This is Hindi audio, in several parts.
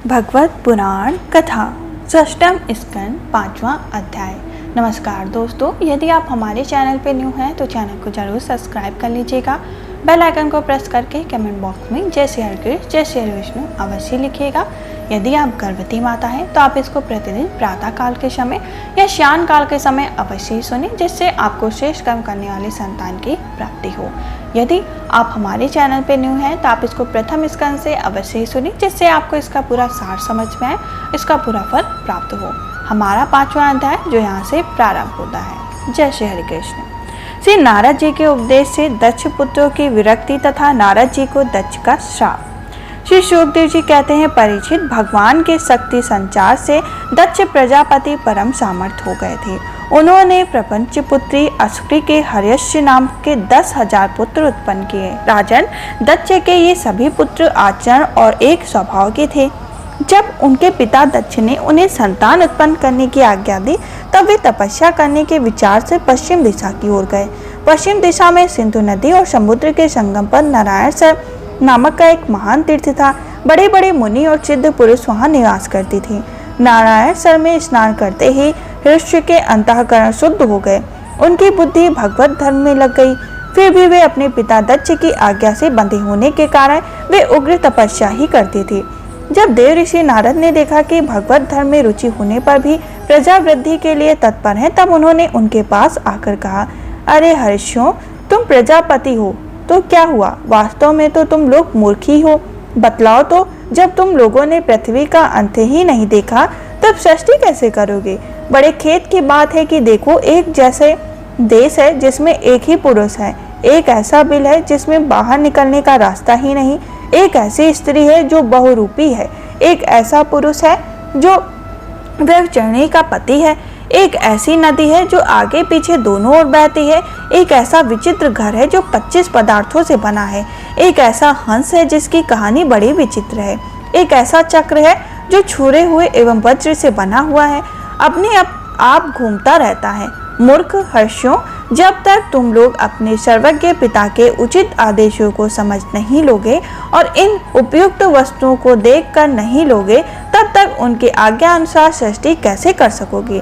भगवत पुराण कथा षष्ठम स्कंद 5वां अध्याय। नमस्कार दोस्तों, यदि आप हमारे चैनल पर न्यू हैं तो चैनल को जरूर सब्सक्राइब कर लीजिएगा। बेल आइकन को प्रेस करके कमेंट बॉक्स में जय श्री हरिकृष्ण जय श्री विष्णु अवश्य लिखिएगा। यदि आप गर्भवती माता हैं तो आप इसको प्रतिदिन प्रातः काल के समय या श्याम काल के समय अवश्य ही सुने, जिससे आपको श्रेष्ठ कर्म करने वाली संतान की प्राप्ति हो। यदि आप हमारे चैनल पर न्यू हैं तो आप इसको प्रथम स्कंद से अवश्य ही सुनिए, जिससे आपको इसका पूरा सार समझ में आए, इसका पूरा फल प्राप्त हो। हमारा 5वां अध्याय जो यहाँ से प्रारंभ होता है। जय श्री हरि कृष्ण। श्री नारद जी के उपदेश से दक्ष पुत्रों की विरक्ति तथा नारद जी को दक्ष का श्राप। श्री शुकदेव जी कहते हैं, परीक्षित, भगवान के शक्ति संचार से दक्ष प्रजापति परम सामर्थ हो गए थे। उन्होंने प्रपंच पुत्री असुरी के हर्यश्य नाम के 10,000 पुत्र उत्पन्न किए। राजन, दक्ष के ये सभी पुत्र आचरण और एक स्वभाव के थे। जब उनके पिता दक्ष ने उन्हें संतान उत्पन्न करने की आज्ञा दी, तब वे तपस्या करने के विचार से पश्चिम दिशा की ओर गए। पश्चिम दिशा में सिंधु नदी और समुद्र के संगम पर नारायण सर नामक का एक महान तीर्थ था। बड़े बड़े मुनि और सिद्ध पुरुष वहां निवास करते थे। नारायण सर में स्नान करते ही हृष्य के अंतःकरण शुद्ध हो गए। उनकी बुद्धि भगवत धर्म में लग गई। फिर भी वे अपने पिता दक्ष की आज्ञा से बंधे होने के कारण वे उग्र तपस्या ही करते थे। जब देव ऋषि नारद ने देखा कि भगवत धर्म में रुचि होने पर भी प्रजा वृद्धि के लिए तत्पर हैं, तब उन्होंने उनके पास आकर कहा, अरे हर्षियों, तुम प्रजापति हो तो क्या हुआ? वास्तव में तो तुम लोग मूर्ख ही हो। बतलाओ तो, जब तुम लोगों ने पृथ्वी का अंत ही नहीं देखा तब सृष्टि कैसे करोगे? बड़े खेद की बात है कि देखो, एक जैसे देश है जिसमें एक ही पुरुष है, एक ऐसा बिल है जिसमें बाहर निकलने का रास्ता ही नहीं, एक ऐसी स्त्री है जो बहुरूपी है, एक ऐसा पुरुष है जो व्यभिचारिणी का पति है, एक ऐसी नदी है जो आगे पीछे दोनों ओर बहती है, एक ऐसा विचित्र घर है जो 25 पदार्थों से बना है, एक ऐसा हंस है जिसकी कहानी बड़ी विचित्र है, एक ऐसा चक्र है जो छुरे हुए एवं वज्र से बना हुआ है, अपने आप घूमता रहता है। मूर्ख हर्षियों, जब तक तुम लोग अपने सर्वज्ञ पिता के उचित आदेशों को समझ नहीं लोगे और इन उपयुक्त वस्तुओं को देखकर नहीं लोगे, तब तक उनकी आज्ञा अनुसार सृष्टि कैसे कर सकोगे?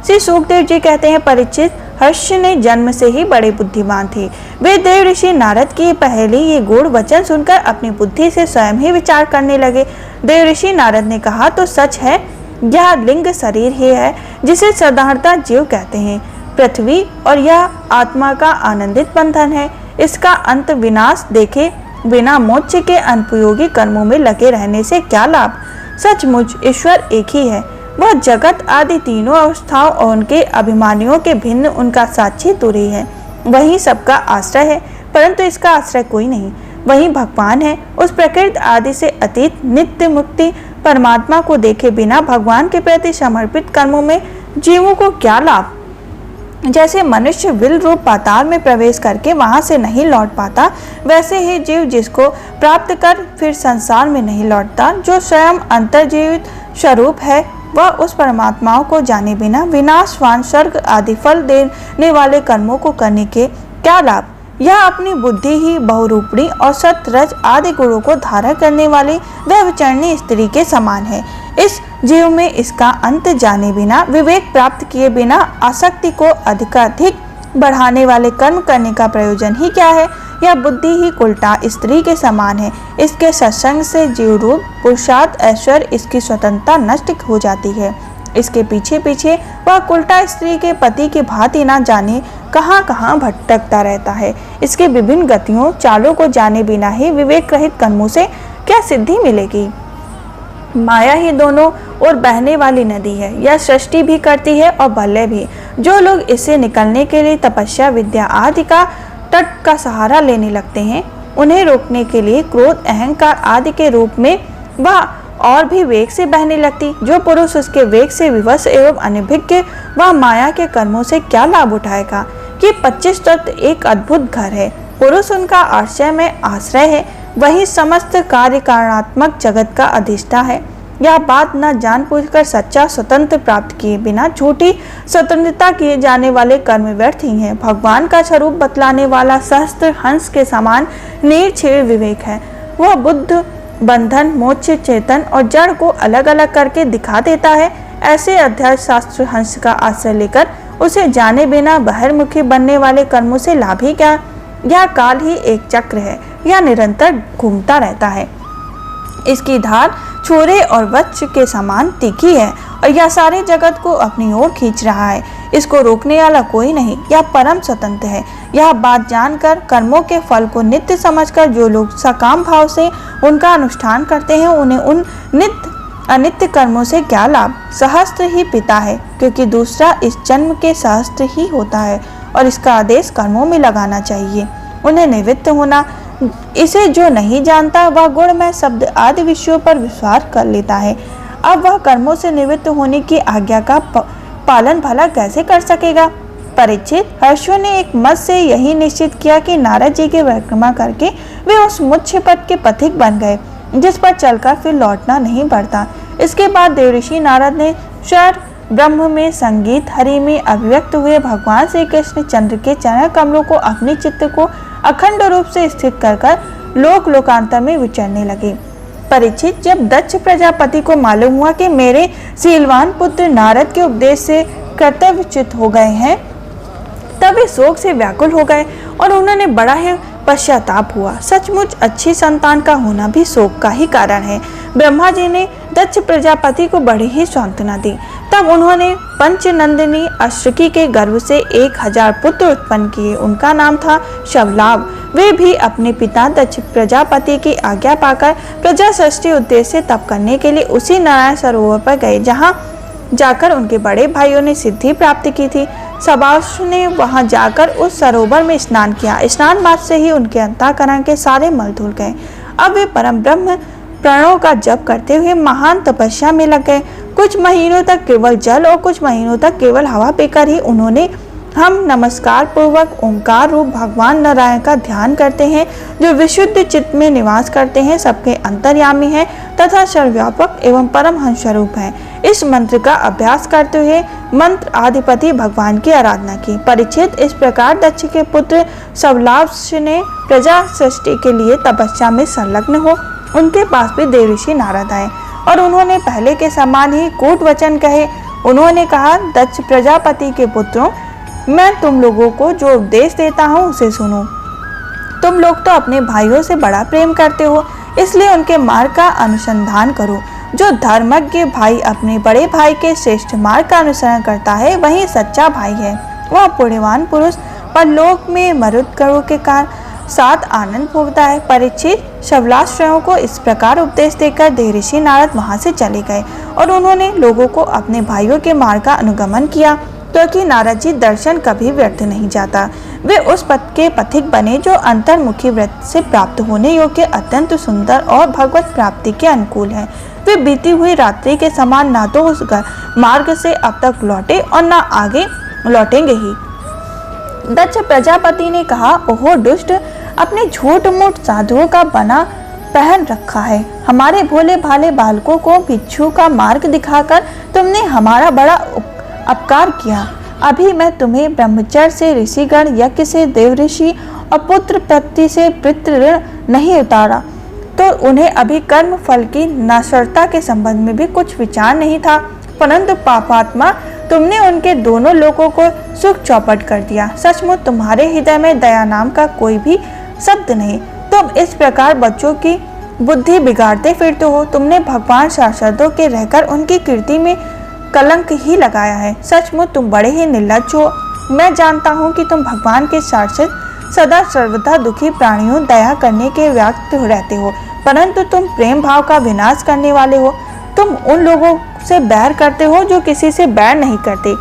श्री शुकदेव जी कहते हैं, परीक्षित, हर्ष ने जन्म से ही बड़े बुद्धिमान थे। वे देव ऋषि नारद की पहले ये गूढ़ वचन सुनकर अपनी बुद्धि से स्वयं ही विचार करने लगे। देव ऋषि नारद ने कहा, तो सच है, यह लिंग शरीर ही है जिसे साधारणतः जीव कहते हैं। पृथ्वी और यह आत्मा का आनंदित बंधन है। इसका अंत विनाश देखे बिना मोक्ष के अनुपयोगी कर्मों में लगे रहने से क्या लाभ? सचमुच ईश्वर एक ही है। वह जगत आदि तीनों अवस्थाओं और उनके अभिमानियों के भिन्न उनका साक्षी तुरी है। वही सबका आश्रय है, परंतु इसका आश्रय कोई नहीं। वही भगवान है। उस प्रकृति आदि से अतीत नित्य मुक्ति परमात्मा को देखे बिना भगवान के प्रति समर्पित कर्मों में जीवों को क्या लाभ? जैसे मनुष्य विल रूप पाताल में प्रवेश करके वहां से नहीं लौट पाता, वैसे ही जीव जिसको प्राप्त कर फिर संसार में नहीं लौटता, जो स्वयं अंतर्जीवित स्वरूप है, वह उस परमात्माओं को जाने बिना विनाशवान स्वर्ग आदि फल देने वाले कर्मों को करने के क्या लाभ? यह अपनी बुद्धि ही बहुरूपणी और सतरज आदि गुणों को धारण करने वाली व्यभिचारिणी स्त्री के समान है। इस जीव में इसका अंत जाने बिना, विवेक प्राप्त किए बिना आसक्ति को अधिकाधिक बढ़ाने वाले कर्म करने का प्रयोजन ही क्या है? यह बुद्धि ही उल्टा स्त्री के समान है। इसके सत्संग से जीव रूप पुरुषार्थ ऐश्वर्य इसकी स्वतंत्रता नष्ट हो जाती है। इसके पीछे पीछे वह उल्टा स्त्री के पति की भांति ना जाने कहां कहां भटकता रहता है। इसके विभिन्न गतियों चालों को जाने बिना ही विवेक रहित कर्मों से क्या सिद्धि मिलेगी? माया ही दोनों ओर बहने वाली नदी है। यह सृष्टि भी करती है और बल्ले भी। जो लोग इससे निकलने के लिए तपस्या विद्या आदि का तट का सहारा लेने लगते हैं, उन्हें रोकने के लिए क्रोध अहंकार आदि के रूप में वह और भी वेग से बहने लगती। जो पुरुष उसके वेग से विवश एवं अनभिज्ञ, वह माया के कर्मों से क्या लाभ उठाएगा? ये 25 तत्व एक अद्भुत घर है। पुरुष उनका आश्रय में आश्रय है। वही समस्त कार्य कारणात्मक जगत का अधिष्ठा है। यह बात न जान पूछकर सच्चा स्वतंत्र प्राप्त किए बिना झूठी स्वतंत्रता किए जाने वाले कर्म व्यर्थ ही हैं। भगवान का स्वरूप बतलाने वाला सहस्त्र हंस के समान निर्छेड़ विवेक है। वह बुद्ध बंधन, मोक्ष, चेतन और जड़ को अलग अलग करके दिखा देता है। ऐसे अध्यात्म शास्त्र हंस का आश्रय लेकर उसे जाने बिना बहिर्मुखी बनने वाले कर्मों से लाभ ही क्या? यह काल ही एक चक्र है, यह निरंतर घूमता रहता है। इसकी धार छोरे और वज्र के समान तीखी है और यह सारे जगत को अपनी ओर खींच रहा है। इसको रोकने वाला कोई नहीं, यह परम स्वतंत्र है। यह बात जानकर कर्मों के फल को नित्य समझकर जो लोग सकाम भाव से उनका अनुष्ठान करते हैं, उन्हें उन नित्य अनित्य कर्मों से क्या लाभ? सहस्त्र ही पिता है, क्योंकि दूसरा इस जन्म के सहस्त्र ही होता है और इसका आदेश कर्मों में लगाना चाहिए, उन्हें निवृत्त होना। इसे जो नहीं जानता वह गुणमय शब्द आदि विषयों पर विश्वास कर लेता है। अब वह कर्मों से निवृत्त होने की आज्ञा का पालन भला कैसे कर सकेगा? परीक्षित, हर्षों ने एक मत से यही निश्चित किया कि नारद जी की परिक्रमा करके वे उस मुच्छ पद के पथिक बन गए जिस पर चलकर फिर लौटना नहीं पड़ता। इसके बाद देवऋषि नारद ने स्वर ब्रह्म में, संगीत हरि में अभिव्यक्त हुए भगवान श्री कृष्ण चंद्र के चरण कमलों को अपने चित्त को अखंड रूप से स्थित कर लोक लोकांतर में विचरने लगे। परीक्षित, जब दक्ष प्रजापति को मालूम हुआ कि मेरे शीलवान पुत्र नारद के उपदेश से कर्तव्यच्युत हो गए हैं, तब वे शोक से व्याकुल हो गए और उन्होंने बड़ा ही पश्चाताप हुआ। सचमुच अच्छी संतान का होना भी शोक का ही कारण है। ब्रह्मा जी ने दक्ष प्रजापति को बड़ी ही सांत्वना दी। तब उन्होंने पंचनंदिनी अश्वकी के गर्भ से 1000 पुत्र उत्पन्न किए। उनका नाम था शवलाभ। वे भी अपने पिता दक्ष प्रजापति की आज्ञा पाकर प्रजा सृष्टि उद्देश्य से तप करने के लिए उसी नारायण सरोवर पर गए जहाँ जाकर उनके बड़े भाइयों ने सिद्धि प्राप्त की थी। सबाश ने वहां जाकर उस सरोवर में स्नान किया। स्नान मात्र से ही उनके अंतःकरण के सारे मल धुल गए। अब वे परम ब्रह्म प्रणव का जप करते हुए महान तपस्या में लग गए। कुछ महीनों तक केवल जल और कुछ महीनों तक केवल हवा पीकर ही उन्होंने हम नमस्कार पूर्वक ओंकार रूप भगवान नारायण का ध्यान करते हैं, जो विशुद्ध चित्त में निवास करते हैं, सबके अंतर्यामी हैं तथा सर्वव्यापक एवं परमहंस स्वरूप हैं। इस मंत्र का अभ्यास करते हुए मंत्र आधिपति भगवान की आराधना की। परीक्षित, इस प्रकार दक्ष के पुत्र शवलाभ ने प्रजा सृष्टि के लिए तपस्या में संलग्न हो उनके पास भी देवऋषि नारद आए और उन्होंने पहले के समान ही कूट वचन कहे। उन्होंने कहा, दक्ष प्रजापति के पुत्रों, मैं तुम लोगों को जो उपदेश देता हूँ उसे सुनो। तुम लोग तो अपने भाइयों से बड़ा प्रेम करते हो, इसलिए उनके मार्ग का अनुसंधान करो। जो धर्मज्ञ भाई अपने बड़े भाई के श्रेष्ठ मार्ग का अनुसरण करता है, वही सच्चा भाई है। वह पुण्यवान पुरुष परलोक में मरुदगणों के साथ आनंद भोगता है। परीक्षित, शवलाश्रयों को इस प्रकार उपदेश देकर देवऋषि नारद वहां से चले गए और उन्होंने लोगों को अपने भाइयों के मार्ग का अनुगमन किया, क्योंकि नारद जी दर्शन कभी व्यर्थ नहीं जाता। वे उस पथ के पथिक बने जो अंतर्मुखी व्रत से प्राप्त होने योग्य अत्यंत सुंदर और भगवत प्राप्ति के अनुकूल है। वे बीती हुई रात्रि के समान ना तो उस मार्ग से अब तक लौटे और न आगे लौटेंगे ही। दक्ष प्रजापति ने कहा, ओहो दुष्ट, अपने झूठ मूठ साधुओं का बना पहन रखा है। हमारे भोले भाले बालकों को भिक्षु का मार्ग दिखाकर तुमने हमारा बड़ा अपकार किया। अभी मैं तुम्हें ब्रह्मचर्य से ऋषिगण, यज्ञ से देवऋषि और पुत्र प्राप्ति से पितृ ऋण नहीं उतारा, तो उन्हें अभी कर्म फल की नश्वरता के संबंध में भी कुछ विचार नहीं था। परंतु पापात्मा, तुमने उनके दोनों लोगों को सुख चौपट कर दिया। सचमुच तुम्हारे हृदय में दया नाम का कोई भी शब्द नहीं। तुम इस प्रकार बच्चों की बुद्धि बिगाड़ते फिरते हो। तुमने भगवान शाश्वतों के रहकर उनकी कीर्ति में कलंक ही लगाया है। सचमुच तुम बड़े ही निर्लज्ज हो। मैं जानता हूँ कि तुम भगवान के शाश्वत सदा सर्वदा दुखी प्राणियों दया करने के व्यक्त रहते हो, परंतु तुम प्रेम भाव का विनाश करने वाले हो। तुम उन लोगों से बैर करते हो जो किसी से बैर नहीं करते।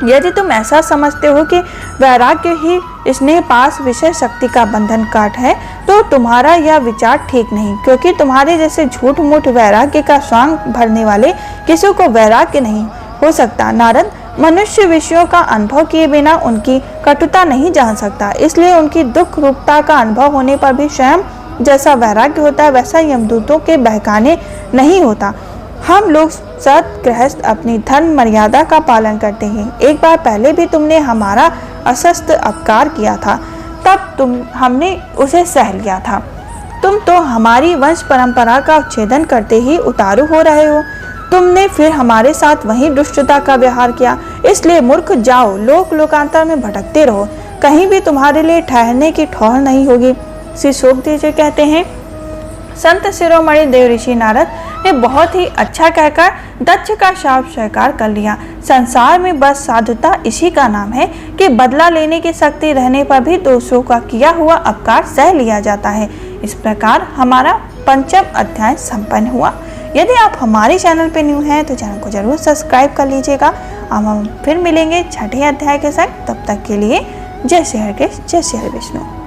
यदि तुम ऐसा समझते हो कि वैराग्य ही स्नेह पास विषय शक्ति का बंधन काट है, तो तुम्हारा यह विचार ठीक नहीं, क्योंकि तुम्हारे जैसे झूठ मूठ वैराग्य का स्वांग भरने वाले किसी को वैराग्य नहीं हो सकता। नारद, मनुष्य विषयों का अनुभव किए बिना उनकी कटुता नहीं जान सकता, इसलिए उनकी दुख रूपता का अनुभव होने पर भी स्वयं जैसा वैराग्य होता है वैसा यमदूतों के बहकाने नहीं होता। हम लोग सत गृहस्थ अपनी धर्म मर्यादा का पालन करते हैं। एक बार पहले भी तुमने हमारा असस्त अपकार किया था, तब हमने उसे सह लिया था। तुम तो हमारी वंश परंपरा का उच्छेदन करते ही उतारू हो रहे हो। तुमने फिर हमारे साथ वही दुष्टता का व्यवहार किया, इसलिए मूर्ख जाओ, लोक लोकांतर में भटकते रहो, कहीं भी तुम्हारे लिए ठहरने की ठौर नहीं होगी। श्री शुकदेव जी कहते हैं, संत शिरोमणि देव ऋषि नारद ने बहुत ही अच्छा कहकर दक्ष का शाप स्वीकार कर लिया। संसार में बस साधुता इसी का नाम है कि बदला लेने की शक्ति रहने पर भी दूसरों का किया हुआ अपकार सह लिया जाता है। इस प्रकार हमारा 5वां अध्याय संपन्न हुआ। यदि आप हमारे चैनल पर न्यू हैं तो चैनल को जरूर सब्सक्राइब कर लीजिएगा। अब हम फिर मिलेंगे 6ठे अध्याय के साथ। तब तक के लिए जय श्री हरि कृष्ण, जय श्री हरि विष्णु।